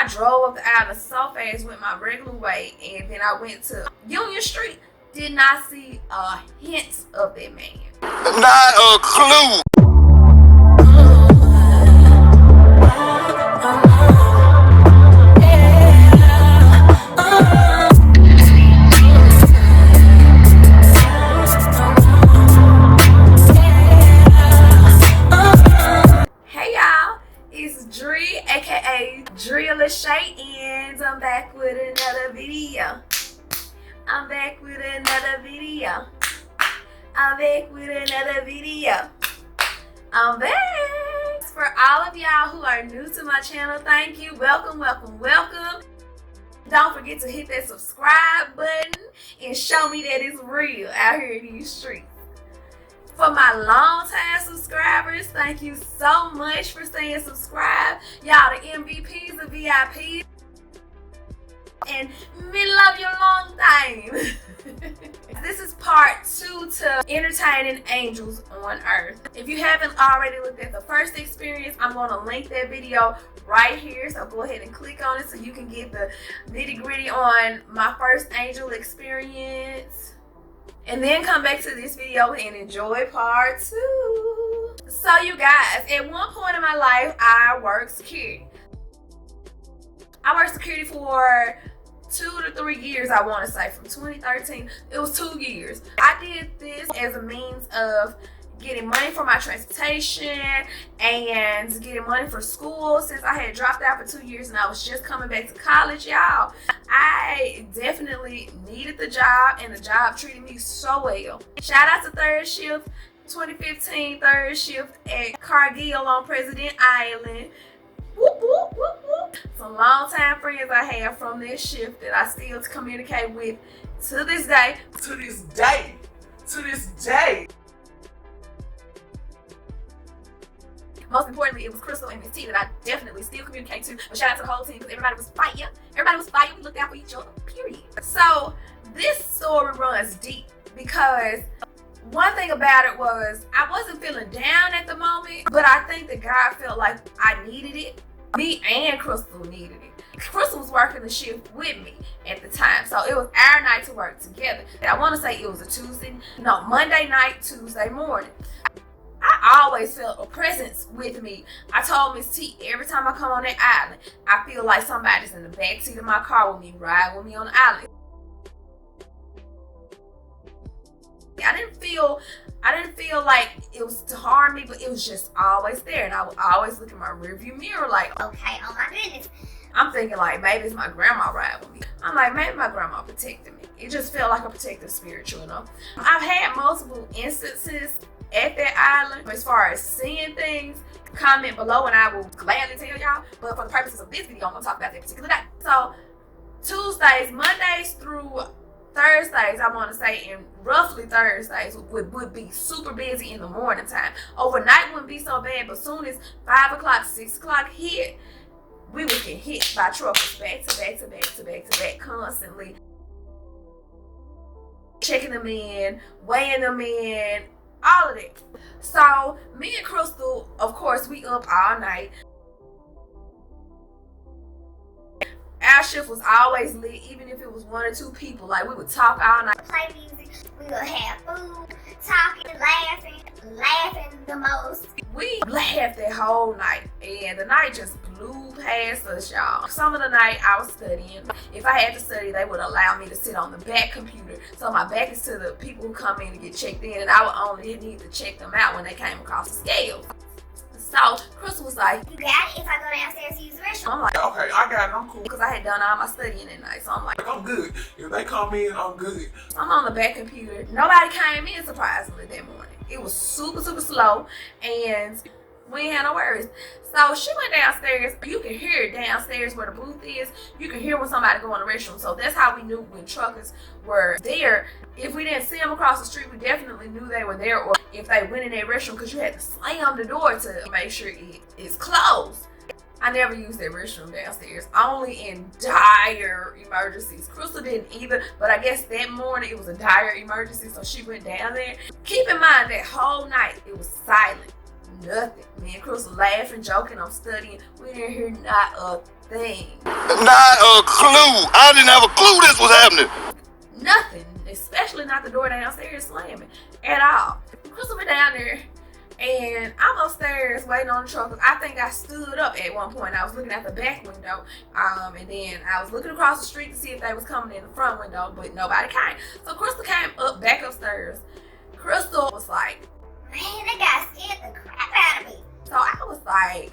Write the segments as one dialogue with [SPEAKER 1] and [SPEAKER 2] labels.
[SPEAKER 1] drove up the island so fast with my regular way, and then I went to Union Street. Did not see a hint of that man.
[SPEAKER 2] Not a clue.
[SPEAKER 1] Hey y'all, it's Dre, aka Dre Lachey, and I'm back with another video. I'm back with another video. I'm back. For all of y'all who are new to my channel, thank you. Welcome. Don't forget to hit that subscribe button and show me that it's real out here in these streets. For my long-time subscribers, thank you so much for staying subscribed. Y'all the MVPs, the VIPs. And me love you long time. This is part 2 to Entertaining Angels on Earth. If you haven't already looked at the first experience, I'm going to link that video right here. So go ahead and click on it so you can get the nitty-gritty on my first angel experience. And then come back to this video and enjoy part 2. So you guys, at one point in my life, I worked security. I worked security for 2 to 3 years, I want to say, from 2013. It was 2 years. I did this as a means of getting money for my transportation and getting money for school, since I had dropped out for 2 years and I was just coming back to college, y'all. I definitely needed the job, and the job treated me so well. Shout out to third shift, 2015 third shift at Cargill on President Island. Whoop, whoop, whoop, whoop. Some long-time friends I have from this shift that I still communicate with to this day. Most importantly, it was Crystal and Miss T that I definitely still communicate to. But shout out to the whole team, because everybody was fire. We looked out for each other, period. So this story runs deep, because one thing about it was I wasn't feeling down at the moment, but I think that God felt like I needed it. Me and Crystal needed it. Crystal was working the shift with me at the time, so it was our night to work together. And I want to say it was a Monday night, Tuesday morning. I always felt a presence with me. I told Miss T, every time I come on that island, I feel like somebody's in the backseat of my car with me, riding with me on the island. I didn't feel like it was to harm me, but it was just always there. And I would always look in my rearview mirror like, okay, oh my goodness. I'm thinking like, maybe it's my grandma riding with me. I'm like, maybe my grandma protected me. It just felt like a protective spirit, you know. I've had multiple instances at that island as far as seeing things. Comment below and I will gladly tell y'all. But for the purposes of this video, I'm going to talk about that particular day. So Tuesdays, Mondays through Thursdays, I want to say, and roughly Thursdays would be super busy in the morning time. Overnight wouldn't be so bad, but soon as 5 o'clock, 6 o'clock hit, we would get hit by truckers back to back constantly. Checking them in, weighing them in, all of that. So me and Crystal, of course, we up all night. Our shift was always lit, even if it was 1 or 2 people. Like, we would talk all night.
[SPEAKER 3] Play music, we would have food, talking, laughing the most.
[SPEAKER 1] We laughed that whole night, and the night just blew past us, y'all. Some of the night I was studying. If I had to study, they would allow me to sit on the back computer. So my back is to the people who come in to get checked in, and I would only need to check them out when they came across the scales. So Crystal was like,
[SPEAKER 3] you got it if I go downstairs to use the restroom?
[SPEAKER 1] I'm like,
[SPEAKER 2] Okay, I got it. I'm cool.
[SPEAKER 1] because I had done all my studying that night. So I'm like,
[SPEAKER 2] I'm good. If they come in, I'm good.
[SPEAKER 1] I'm on the back computer. Nobody came in, surprisingly, that morning. It was super slow, and we ain't had no worries. So she went downstairs. You can hear it downstairs where the booth is. You can hear when somebody go in the restroom. So that's how we knew when truckers were there. If we didn't see them across the street, we definitely knew they were there, or if they went in their restroom, because you had to slam the door to make sure it is closed. I never used that restroom downstairs, only in dire emergencies. Crystal didn't either, but I guess that morning it was a dire emergency, so she went down there. Keep in mind that whole night it was silent. Nothing. Me and Crystal laughing, joking, I'm studying. We didn't hear not a thing.
[SPEAKER 2] Not a clue. I didn't have a clue this was happening.
[SPEAKER 1] Nothing, especially not the door downstairs slamming at all. Crystal went down there, and I'm upstairs waiting on the truck. I think I stood up at one point. I was looking at the back window, and then I was looking across the street to see if they was coming in the front window, but nobody came. So Crystal came back upstairs. Crystal was like,
[SPEAKER 3] Man, that guy scared the crap out of me.
[SPEAKER 1] so I was like,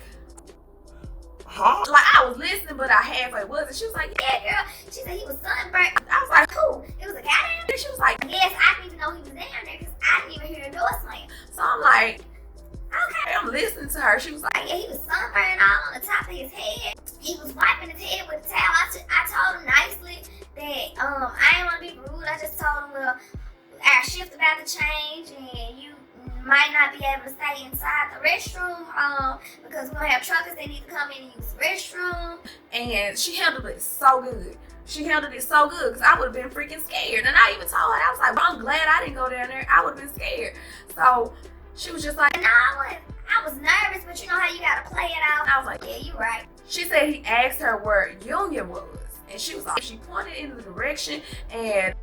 [SPEAKER 2] Huh?
[SPEAKER 1] like I was listening, but I halfway wasn't. She was like,
[SPEAKER 3] Yeah, girl. She said he was sunburned.
[SPEAKER 1] I was like,
[SPEAKER 3] Who? It was a guy down there?
[SPEAKER 1] she was like,
[SPEAKER 3] Yes, I didn't even know he was down there because I didn't even hear the door slam.
[SPEAKER 1] so I'm like,
[SPEAKER 3] Okay.
[SPEAKER 1] I'm listening to her. She was like,
[SPEAKER 3] Yeah, he was sunburned all on the top of his head. He was wiping his head with a towel. I told him nicely that I didn't want to be rude. I just told him, well, our shift about to change and you might not be able to stay inside the restroom because we're gonna have truckers that need to come in and use the restroom.
[SPEAKER 1] and she handled it so good. She handled it so good because I would have been freaking scared. And I even told her, I was like, well, I'm glad I didn't go down there. I would have been scared. So she was just like,
[SPEAKER 3] No, I was nervous, but you know how you gotta play it out.
[SPEAKER 1] I was like,
[SPEAKER 3] Yeah, you're right.
[SPEAKER 1] she said he asked her where Union was. And she was like, she pointed in the direction and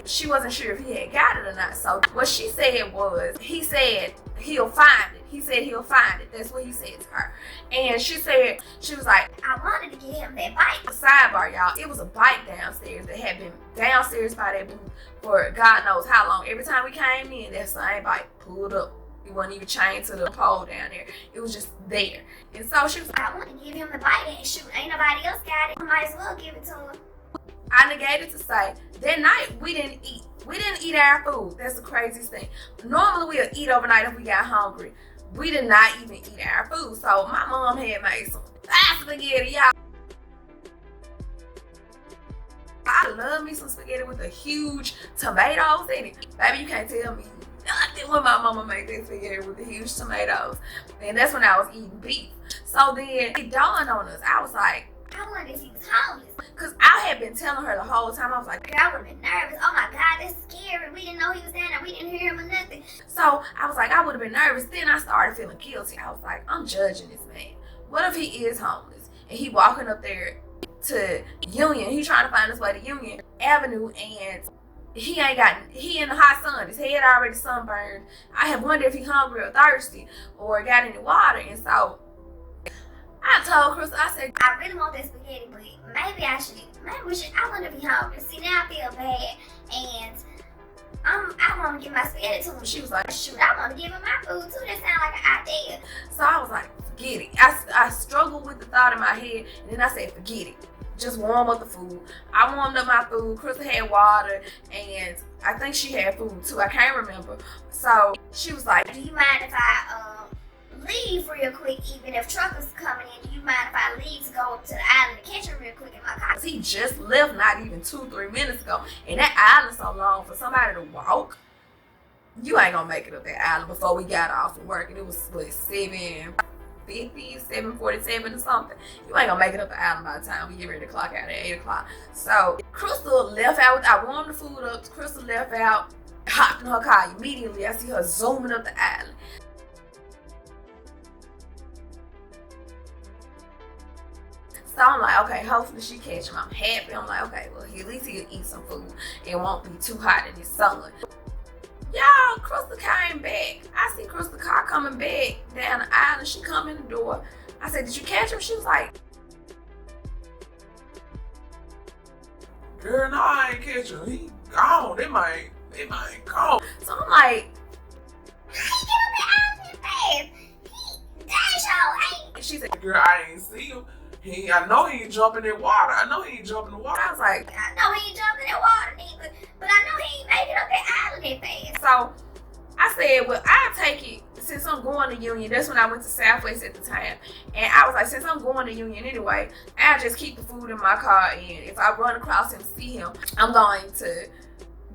[SPEAKER 1] she wasn't sure if he had got it or not. So what she said was, he said he'll find it. He said he'll find it. That's what he said to her. And she said, she was like,
[SPEAKER 3] I wanted to get him that bike.
[SPEAKER 1] sidebar, y'all, it was a bike downstairs that had been downstairs by that booth for God knows how long. Every time we came in, that same bike pulled up. It wasn't even chained to the pole down there. It was just there. And so she was like,
[SPEAKER 3] I want to give him the bike and shoot, ain't nobody else got it. I might as well give it to him.
[SPEAKER 1] I negated to say, that night we didn't eat. We didn't eat our food. That's the craziest thing. Normally we'll eat overnight if we got hungry. We did not even eat our food. So my mom had made some fast spaghetti, y'all. I love me some spaghetti with a huge tomatoes in it. Baby, you can't tell me nothing when my mama made that spaghetti with the huge tomatoes. And that's when I was eating beef. So then it dawned on us. I was like,
[SPEAKER 3] I wondered if he was homeless.
[SPEAKER 1] because I had been telling her the whole time. I was like,
[SPEAKER 3] Girl, I would have been nervous. Oh my God, that's scary. We didn't know he was down there. We didn't hear him or nothing.
[SPEAKER 1] so I was like, I would have been nervous. Then I started feeling guilty. I was like, I'm judging this man. What if he is homeless and he walking up there to Union? He trying to find his way to Union Avenue and he in the hot sun. His head already sunburned. I have wondered if he hungry or thirsty or got any water. And so I told Chris, I said,
[SPEAKER 3] I really want that spaghetti, but maybe I wonder if he hungry. See, now I feel bad, and I want to give my spaghetti to him.
[SPEAKER 1] she was like,
[SPEAKER 3] Shoot, I want to give him my food too. That sounds like an idea.
[SPEAKER 1] so I was like, forget it. I struggled with the thought in my head, and then I said, forget it. Just warm up the food. I warmed up my food. Crystal had water, and I think she had food too. I can't remember. So she was like,
[SPEAKER 3] Do you mind if I leave real quick, even if truckers coming in? Do you mind if I leave to go up to the island to catch him real quick in my car?
[SPEAKER 1] he just left not even 2-3 minutes ago, and that island so long for somebody to walk. You ain't gonna make it up that island before we got off from work, and it was what 7:50, 7:47 or something. You ain't gonna make it up the island by the time we get ready to clock out at 8 o'clock. So Crystal left out. I warmed the food up. Crystal left out, hopped in her car immediately. I see her zooming up the island. So I'm like, okay, hopefully she catch him. I'm happy. I'm like, okay, well, at least he'll eat some food. It won't be too hot in the sun. Y'all, Crystal came back. I see Crystal car coming back down the aisle, and she come in the door. I said, did you catch him? She was like,
[SPEAKER 2] Girl, no, I ain't catch him. He gone. They might gone.
[SPEAKER 1] so I'm like,
[SPEAKER 3] How you get up the island fast? He dash out ain't.
[SPEAKER 1] she said,
[SPEAKER 2] Girl, I ain't see him. I know he ain't jumping in water. I know he ain't jumping in water.
[SPEAKER 1] I was like,
[SPEAKER 3] I know he ain't jumping in water neither, but I know he ain't making up that island that fast.
[SPEAKER 1] so I said, well, I'll take it since I'm going to Union. That's when I went to Southwest at the time. And I was like, since I'm going to Union anyway, I'll just keep the food in my car. And if I run across him, see him, I'm going to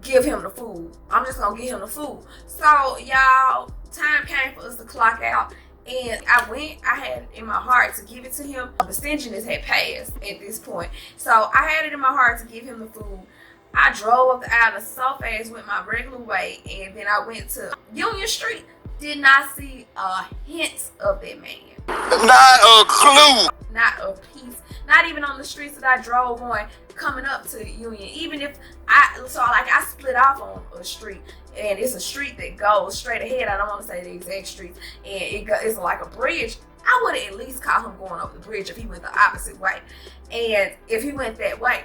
[SPEAKER 1] give him the food. I'm just going to give him the food. So, y'all, time came for us to clock out. And I had it in my heart to give it to him. The stinginess had passed at this point. So I had it in my heart to give him the food. I drove up the island so fast, went my regular way, and then I went to Union Street. Did not see a hint of that man.
[SPEAKER 2] Not a clue.
[SPEAKER 1] not a piece, not even on the streets that I drove on coming up to Union. Even if I split off on a street, and it's a street that goes straight ahead. I don't want to say the exact street, and it's like a bridge. I would have at least caught him going over the bridge if he went the opposite way. And if he went that way,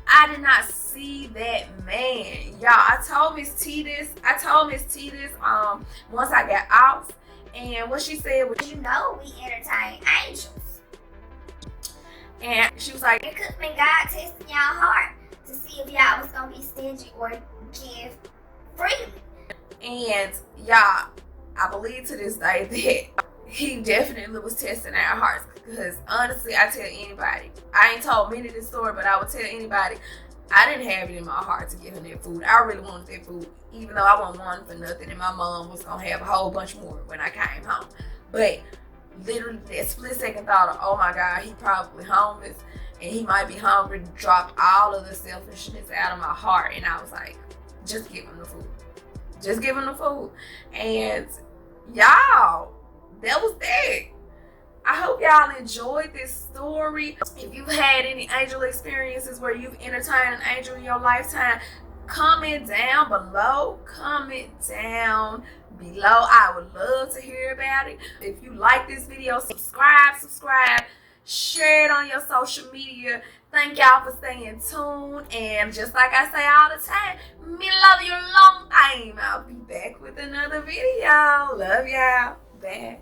[SPEAKER 1] I did not see that man. Y'all, I told Miss T this once I got off. And what she said was,
[SPEAKER 3] you know, we entertain angels.
[SPEAKER 1] And she was like,
[SPEAKER 3] it could have been God testing y'all heart to see if y'all was going to be stingy or give freely.
[SPEAKER 1] And y'all, I believe to this day that he definitely was testing our hearts. Because honestly, I tell anybody, I ain't told many this story, but I would tell anybody, I didn't have it in my heart to give him that food. I really wanted that food, even though I wasn't wanting for nothing, and my mom was gonna have a whole bunch more when I came home. But literally, that split second thought of, oh my God, he probably homeless and he might be hungry, dropped all of the selfishness out of my heart, and I was like, just give him the food. Just give him the food. And y'all, that was that. I hope y'all enjoyed this story. If you've had any angel experiences where you've entertained an angel in your lifetime, comment down below. Comment down below. I would love to hear about it. If you like this video, subscribe, share it on your social media. Thank y'all for staying tuned. And just like I say all the time, me love you long time. I'll be back with another video. Love y'all. Bye.